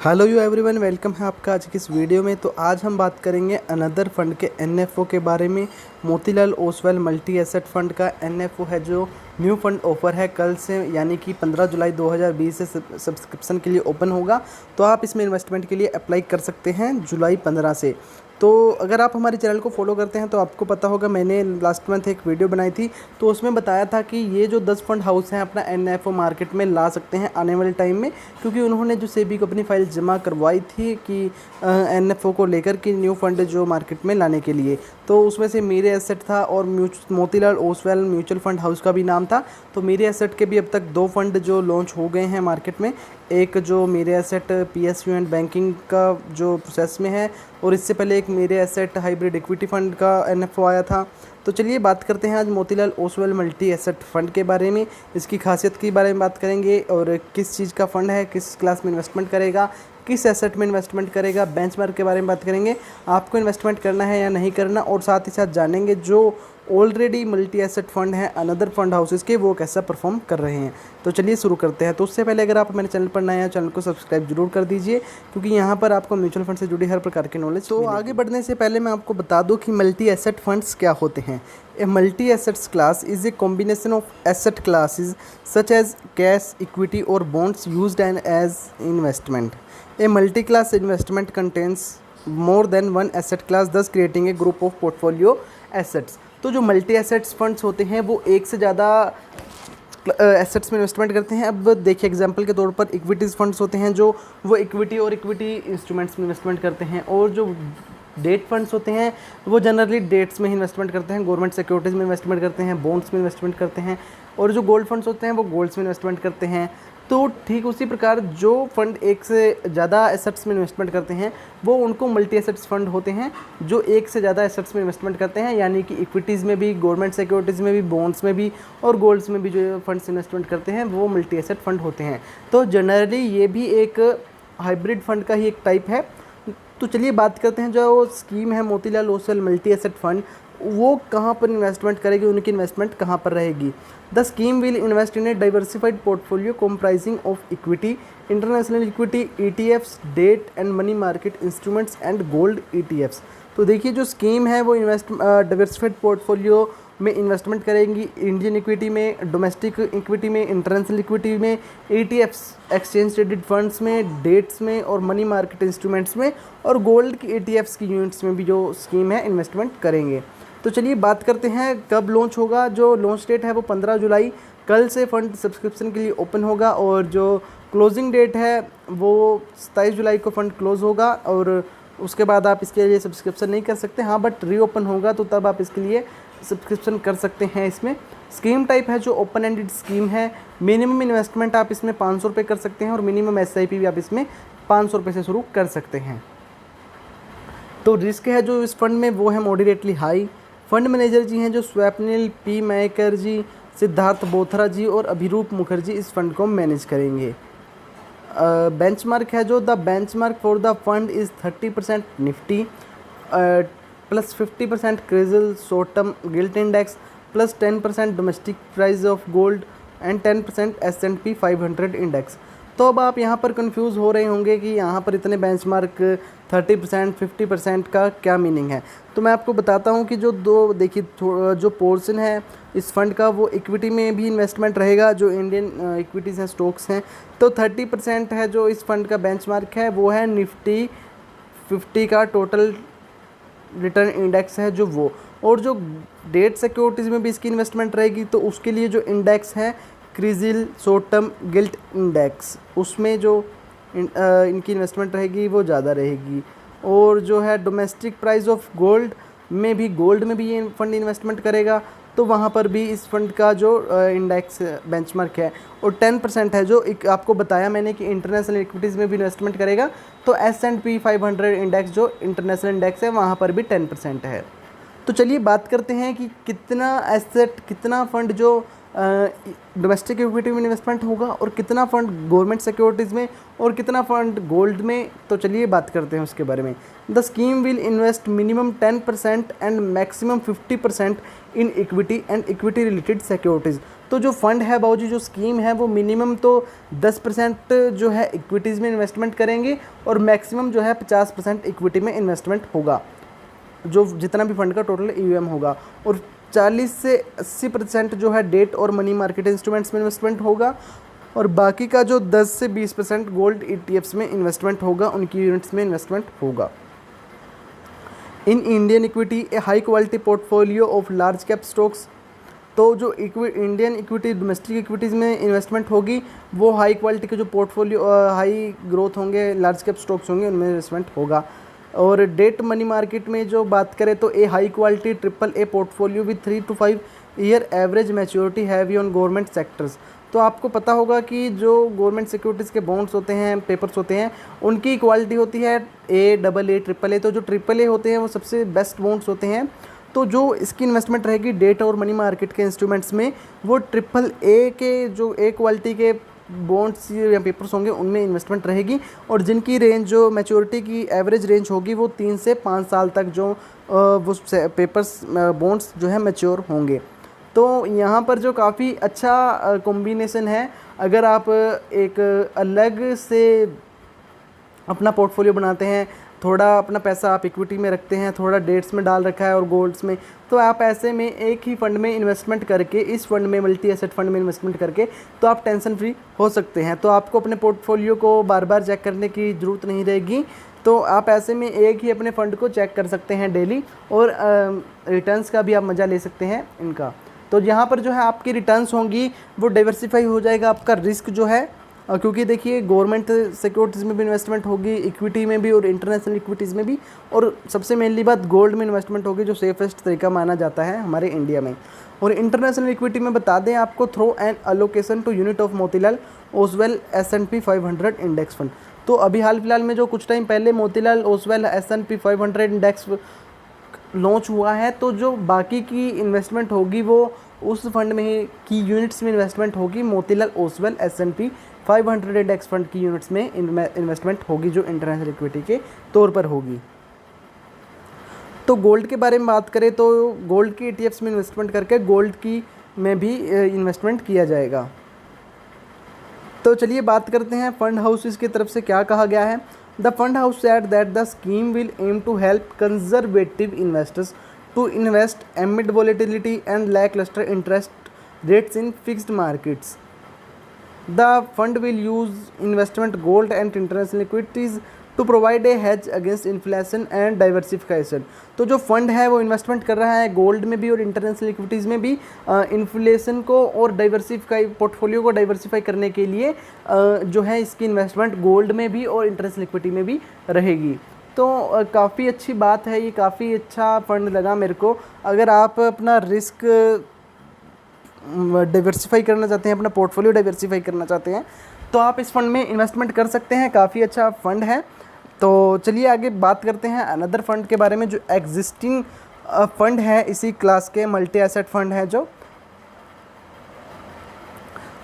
Hello you everyone, welcome है आपका आज की इस वीडियो में। तो आज हम बात करेंगे अनदर फंड के एनएफओ के बारे में। Motilal Oswal multi asset fund का एनएफओ है जो न्यू फंड ऑफर है कल से, यानी कि 15 जुलाई 2020 से सब्सक्रिप्शन के लिए ओपन होगा। तो आप इसमें इन्वेस्टमेंट के लिए अप्लाई कर सकते हैं जुलाई 15 से। तो अगर आप हमारे चैनल को फॉलो करते हैं तो आपको पता होगा, मैंने लास्ट मंथ एक वीडियो बनाई थी तो उसमें बताया था कि ये जो 10 फंड हाउस हैं अपना एनएफओ मार्केट में ला सकते हैं आने वाले टाइम में, क्योंकि उन्होंने जो सेबी को अपनी फाइल जमा करवाई थी कि एनएफओ को लेकर कि न्यू फंड जो मार्केट में लाने के लिए। तो उसमें से मेरे एसेट था और Motilal Oswal mutual fund house का भी नाम था। तो मेरे एसेट के भी अब तक 2 फंड जो लॉन्च हो गए हैं मार्केट में। एक जो मेरे एसेट पीएसयू एंड बैंकिंग का जो प्रोसेस में है, और इससे पहले एक मेरे एसेट हाइब्रिड इक्विटी फंड का एनएफओ आया था। तो चलिए बात करते हैं आज Motilal Oswal multi asset fund के बारे में। इसकी खासियत के बारे में बात करेंगे और किस चीज़ का फ़ंड है, किस क्लास में इन्वेस्टमेंट करेगा, किस एसेट में इन्वेस्टमेंट करेगा, बेंचमार्क के बारे में बात करेंगे, आपको इन्वेस्टमेंट करना है या नहीं करना, और साथ ही साथ जानेंगे जो ऑलरेडी मल्टी एसेट फंड है अनदर फंड हाउसेस के, वो कैसा परफॉर्म कर रहे हैं। तो चलिए शुरू करते हैं। तो उससे पहले अगर आप मेरे चैनल पर नए हैं, चैनल को सब्सक्राइब जरूर कर दीजिए, क्योंकि यहाँ पर आपको म्यूचुअल फंड से जुड़ी हर प्रकार की नॉलेज। तो आगे बढ़ने से पहले मैं आपको बता दूँ कि मल्टी एसेट फंड्स क्या होते हैं। A multi assets class is a combination of asset classes such as cash, equity और bonds used and as investment. A multi-class investment contains more than one asset class, thus creating a group of portfolio assets। तो जो multi assets funds होते हैं वो एक से ज़्यादा assets में इन्वेस्टमेंट करते हैं। अब देखिए एग्जांपल के तौर पर इक्विटीज़ फंड्स होते हैं जो वो इक्विटी और इक्विटी इंस्ट्रूमेंट्स में इन्वेस्टमेंट करते हैं, और जो डेट फंड्स होते हैं वो जनरली डेट्स में इन्वेस्टमेंट करते हैं, गवर्नमेंट सिक्योरिटीज़ में इन्वेस्टमेंट करते हैं, बॉन्ड्स में इन्वेस्टमेंट करते हैं, और जो गोल्ड फंड्स होते हैं वो गोल्ड्स में इन्वेस्टमेंट करते हैं। तो ठीक उसी प्रकार जो फंड एक से ज़्यादा एसेट्स में इन्वेस्टमेंट करते हैं वो उनको मल्टी एसेट्स फंड होते हैं, जो एक से ज़्यादा एसेट्स में इन्वेस्टमेंट करते हैं, यानी कि इक्विटीज़ में भी, गवर्नमेंट सिक्योरिटीज़ में भी, बॉन्ड्स में भी और गोल्ड्स में भी जो फंड्स इन्वेस्टमेंट करते हैं वो मल्टी एसेट फंड होते हैं। तो जनरली ये भी एक हाइब्रिड फंड का ही एक टाइप है। तो चलिए बात करते हैं जो स्कीम है Motilal Oswal multi asset fund, वो कहाँ पर इन्वेस्टमेंट करेगी, उनकी इन्वेस्टमेंट कहाँ पर रहेगी। The scheme will invest in a diversified portfolio comprising of equity, international equity, ETFs, debt and money market instruments and gold ETFs. तो देखिए जो स्कीम है वो डाइवर्सिफाइड पोर्टफोलियो में इन्वेस्टमेंट करेंगी, इंडियन इक्विटी में, डोमेस्टिक इक्विटी में, इंटरनेशनल इक्विटी में, ईटीएफ्स एक्सचेंज ट्रेडेड फंड्स में, डेट्स में और मनी मार्केट इंस्ट्रूमेंट्स में, और गोल्ड की ईटीएफ्स की यूनिट्स में भी जो स्कीम है इन्वेस्टमेंट करेंगे। तो चलिए बात करते हैं कब लॉन्च होगा। जो लॉन्च डेट है वो 15 जुलाई, कल से फंड सब्सक्रिप्शन के लिए ओपन होगा, और जो क्लोजिंग डेट है वो 27 जुलाई को फंड क्लोज़ होगा, और उसके बाद आप इसके लिए सब्सक्रिप्शन नहीं कर सकते। हाँ, बट रीओपन होगा तो तब आप इसके लिए सब्सक्रिप्शन कर सकते हैं। इसमें स्कीम टाइप है जो ओपन एंडेड स्कीम है। मिनिमम इन्वेस्टमेंट आप इसमें 500 रुपये कर सकते हैं, और मिनिमम एसआईपी भी आप इसमें 500 रुपये से शुरू कर सकते हैं। तो रिस्क है जो इस फंड में वो है मॉडरेटली हाई। फंड मैनेजर जी हैं जो स्वप्निल पी मैकर जी, सिद्धार्थ बोथरा जी और अभिरूप मुखर्जी इस फंड को मैनेज करेंगे। बेंचमार्क है जो the benchmark for the fund is 30% Nifty plus 50% Crisil short term gilt index plus 10% domestic price of gold and 10% S&P 500 index. तो अब आप यहाँ पर कंफ्यूज हो रहे होंगे कि यहाँ पर इतने बेंचमार्क 30% 50% का क्या मीनिंग है। तो मैं आपको बताता हूँ कि देखिए जो पोर्शन है इस फंड का वो इक्विटी में भी इन्वेस्टमेंट रहेगा, जो इंडियन इक्विटीज़ हैं, स्टॉक्स हैं। तो 30% है जो इस फंड का बेंचमार्क है वो है निफ्टी 50 का टोटल रिटर्न इंडेक्स है जो वो, और जो डेट सिक्योरिटीज़ में भी इसकी इन्वेस्टमेंट रहेगी तो उसके लिए जो इंडेक्स है क्रिजिल शॉर्ट टर्म गिल्ट इंडेक्स, उसमें जो इनकी इन्वेस्टमेंट रहेगी वो ज़्यादा रहेगी। और जो है डोमेस्टिक प्राइस ऑफ गोल्ड में भी ये फंड इन्वेस्टमेंट करेगा, तो वहाँ पर भी इस फंड का जो इंडेक्स बेंचमार्क है। और 10% है जो आपको बताया मैंने कि इंटरनेशनल इक्विटीज़ में भी इन्वेस्टमेंट करेगा, तो S&P 500 इंडेक्स जो इंटरनेशनल इंडेक्स है वहाँ पर भी 10% है। तो चलिए बात करते हैं कि कितना फंड जो डोमेस्टिक इक्विटी में इन्वेस्टमेंट होगा और कितना फंड गवर्नमेंट सिक्योरिटीज़ में और कितना फंड गोल्ड में। तो चलिए बात करते हैं उसके बारे में। The scheme will invest minimum 10% and maximum 50% in equity and equity related securities. तो जो फंड है बाबूजी, जो स्कीम है वो मिनिमम तो 10% जो है इक्विटीज़ में इन्वेस्टमेंट करेंगे और मैक्सिमम जो है 50% इक्विटी में इन्वेस्टमेंट होगा, जो जितना भी फंड का टोटल ईयूएम होगा। और 40 से 80% जो है डेट और मनी मार्केट इंस्ट्रूमेंट्स में इन्वेस्टमेंट होगा और बाकी का जो 10 से 20% गोल्ड ईटीएफ्स में इन्वेस्टमेंट होगा, उनकी यूनिट्स में इन्वेस्टमेंट होगा। In Indian equity A high quality portfolio of large cap stocks. तो जो इंडियन इक्विटी डोमेस्टिक इक्विटीज़ में इन्वेस्टमेंट होगी वो हाई क्वालिटी के जो पोर्टफोलियो हाई ग्रोथ होंगे, लार्ज कैप स्टॉक्स होंगे, उनमें इन्वेस्टमेंट होगा। और डेट मनी मार्केट में जो बात करें तो a high quality triple A portfolio with 3 to 5 year average maturity heavy on government sectors. तो आपको पता होगा कि जो गवर्नमेंट सिक्योरिटीज़ के बॉन्ड्स होते हैं, पेपर्स होते हैं, उनकी क्वालिटी होती है ए, डबल ए, ट्रिपल ए। तो जो ट्रिपल ए होते हैं वो सबसे बेस्ट बॉन्ड्स होते हैं। तो जो इसकी इन्वेस्टमेंट रहेगी डेट और मनी मार्केट के इंस्ट्रूमेंट्स में, वो ट्रिपल ए के जो ए क्वालिटी के बॉन्ड्स या पेपर्स होंगे उनमें इन्वेस्टमेंट रहेगी और जिनकी रेंज जो मैच्योरिटी की एवरेज रेंज होगी वो 3 से 5 साल तक जो वो पेपर्स बॉन्ड्स जो है मैच्योर होंगे। तो यहाँ पर जो काफ़ी अच्छा कॉम्बिनेशन है, अगर आप एक अलग से अपना पोर्टफोलियो बनाते हैं, थोड़ा अपना पैसा आप इक्विटी में रखते हैं, थोड़ा डेट्स में डाल रखा है और गोल्ड्स में, तो आप ऐसे में एक ही फंड में इन्वेस्टमेंट करके, इस फंड में मल्टी एसेट फंड में इन्वेस्टमेंट करके तो आप टेंशन फ्री हो सकते हैं। तो आपको अपने पोर्टफोलियो को बार बार चेक करने की ज़रूरत नहीं रहेगी। तो आप ऐसे में एक ही अपने फ़ंड को चेक कर सकते हैं डेली और रिटर्न्स का भी आप मज़ा ले सकते हैं इनका। तो यहाँ पर जो है आपकी रिटर्न्स होंगी वो डाइवर्सिफाई हो जाएगा आपका रिस्क जो है, क्योंकि देखिए गवर्नमेंट सिक्योरिटीज़ में भी इन्वेस्टमेंट होगी, इक्विटी में भी और इंटरनेशनल इक्विटीज़ में भी, और सबसे मेनली बात गोल्ड में इन्वेस्टमेंट होगी जो सेफेस्ट तरीका माना जाता है हमारे इंडिया में। और इंटरनेशनल इक्विटी में बता दें आपको, through and allocation to unit of Motilal Oswal S&P 500 index fund. तो अभी हाल फिलहाल में जो कुछ टाइम पहले Motilal Oswal S&P 500 index launch हुआ है, तो जो बाकी की इन्वेस्टमेंट होगी वो उस फंड में ही की यूनिट्स में इन्वेस्टमेंट होगी। Motilal Oswal S&P 500 index fund की यूनिट्स में इन्वेस्टमेंट होगी जो इंटरनेशनल इक्विटी के तौर पर होगी। तो गोल्ड के बारे में बात करें तो गोल्ड की ETFs में इन्वेस्टमेंट करके गोल्ड की में भी इन्वेस्टमेंट किया जाएगा। तो चलिए बात करते हैं फंड हाउसेस की तरफ से क्या कहा गया है। The fund house said that the scheme will aim to help conservative investors to invest amid volatility and lackluster interest rates in fixed markets. The fund will use investment gold and international equities to provide a hedge against inflation and diversification. तो जो fund है वो investment कर रहा है gold में भी और इंटरनेशनल इक्विटीज़ में भी, इन्फ्लेशन को और डाइवर्सिफाई पोर्टफोलियो को डाइवर्सिफाई करने के लिए जो है इसकी इन्वेस्टमेंट गोल्ड में भी और इंटरनेशनल इक्विटी में भी रहेगी। तो काफ़ी अच्छी बात है, ये काफ़ी अच्छा फंड लगा मेरे को। अगर आप अपना रिस्क डाइवर्सिफाई करना चाहते हैं, अपना पोर्टफोलियो डाइवर्सिफाई करना चाहते हैं, तो आप इस फंड में इन्वेस्टमेंट कर सकते हैं। काफ़ी अच्छा फंड है। तो चलिए आगे बात करते हैं अनदर फंड के बारे में जो एग्जिस्टिंग फंड है इसी क्लास के, मल्टी एसेट फंड है जो।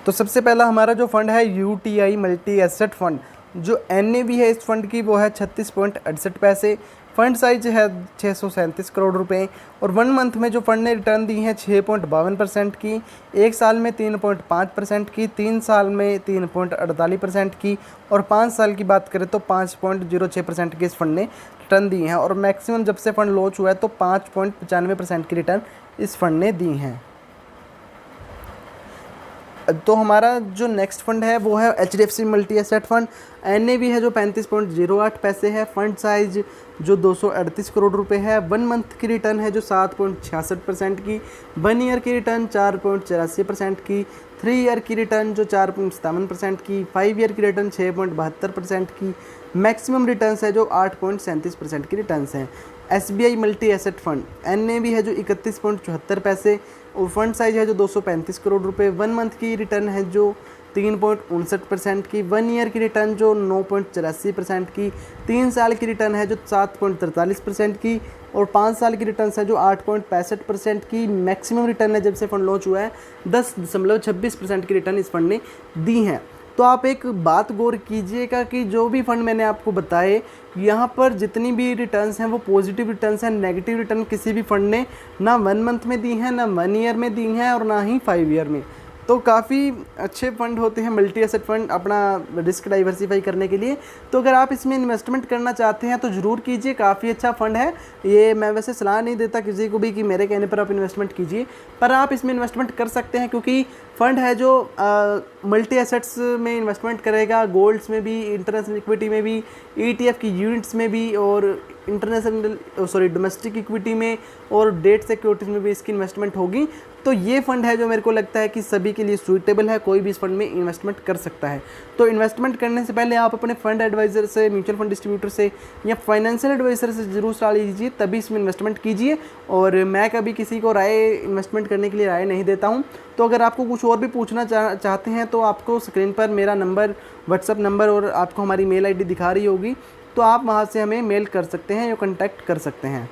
तो सबसे पहला हमारा जो फंड है UTI मल्टी एसेट फंड। जो NAV है इस फंड की वो है 36.68 पैसे। फंड साइज है 637 करोड़ रुपए और 1 मंथ में जो फंड ने रिटर्न दी है 6.52% की, 1 साल में 3.5% की, 3 साल में 3.48% की और 5 साल की बात करें तो 5.06% की इस फंड ने रिटर्न दी हैं। और मैक्सिमम जब से फंड लॉन्च हुआ है तो 5.95% की रिटर्न इस फंड ने दी हैं। तो हमारा जो नेक्स्ट फंड है वो है HDFC multi asset fund. NAV है जो 35.08 पैसे है। फंड साइज जो 238 करोड़ रुपए है। 1 मंथ की रिटर्न है जो 7.66% की, 1 ईयर की रिटर्न 4.84% की, 3 ईयर की रिटर्न जो 4.57% की, 5 ईयर की रिटर्न 6.72% की, मैक्सिमम रिटर्न्स है जो 8.37% की रिटर्न्स हैं। SBI multi asset fund NAV है जो 31.74 पैसे और फंड साइज है जो 235 करोड़ रुपए। 1 मंथ की रिटर्न है जो 3.59% की, 1 ईयर की रिटर्न जो 9.84% की, 3 साल की रिटर्न है जो 7.43% की, और 5 साल की रिटर्न है जो 8.65% की। मैक्सिमम रिटर्न है जब से फंड लॉन्च हुआ है 10.26% की रिटर्न इस फंड ने दी है। तो आप एक बात गौर कीजिएगा कि जो भी फंड मैंने आपको बताए यहाँ पर जितनी भी रिटर्न्स हैं वो पॉजिटिव रिटर्न्स हैं। नेगेटिव रिटर्न किसी भी फंड ने ना 1 मंथ में दी हैं, ना 1 ईयर में दी हैं, और ना ही 5 ईयर में। तो काफ़ी अच्छे फंड होते हैं मल्टी एसेट फंड अपना रिस्क डाइवर्सिफाई करने के लिए। तो अगर आप इसमें इन्वेस्टमेंट करना चाहते हैं तो ज़रूर कीजिए, काफ़ी अच्छा फंड है ये। मैं वैसे सलाह नहीं देता किसी को भी कि मेरे कहने पर आप इन्वेस्टमेंट कीजिए, पर आप इसमें इन्वेस्टमेंट कर सकते हैं क्योंकि फंड है जो मल्टी एसेट्स में इन्वेस्टमेंट करेगा, गोल्ड्स में भी, इंटरनेशनल इक्विटी में भी, ETF की यूनिट्स में भी, और डोमेस्टिक इक्विटी में और डेट सिक्योरिटीज़ में भी इसकी इन्वेस्टमेंट होगी। तो ये फंड है जो मेरे को लगता है कि सभी के लिए सूटेबल है, कोई भी इस फंड में इन्वेस्टमेंट कर सकता है। तो इन्वेस्टमेंट करने से पहले आप अपने फंड एडवाइज़र से, म्यूचुअल फंड डिस्ट्रीब्यूटर से या फाइनेंशियल एडवाइज़र से ज़रूर सलाह लीजिए, तभी इसमें इन्वेस्टमेंट कीजिए। और मैं कभी किसी को इन्वेस्टमेंट करने के लिए राय नहीं देता हूँ। तो अगर आपको कुछ और भी पूछना चाहते हैं तो आपको स्क्रीन पर मेरा नंबर, व्हाट्सअप नंबर और आपको हमारी मेल ID दिखा रही होगी, तो आप वहाँ से हमें मेल कर सकते हैं या कॉन्टैक्ट कर सकते हैं।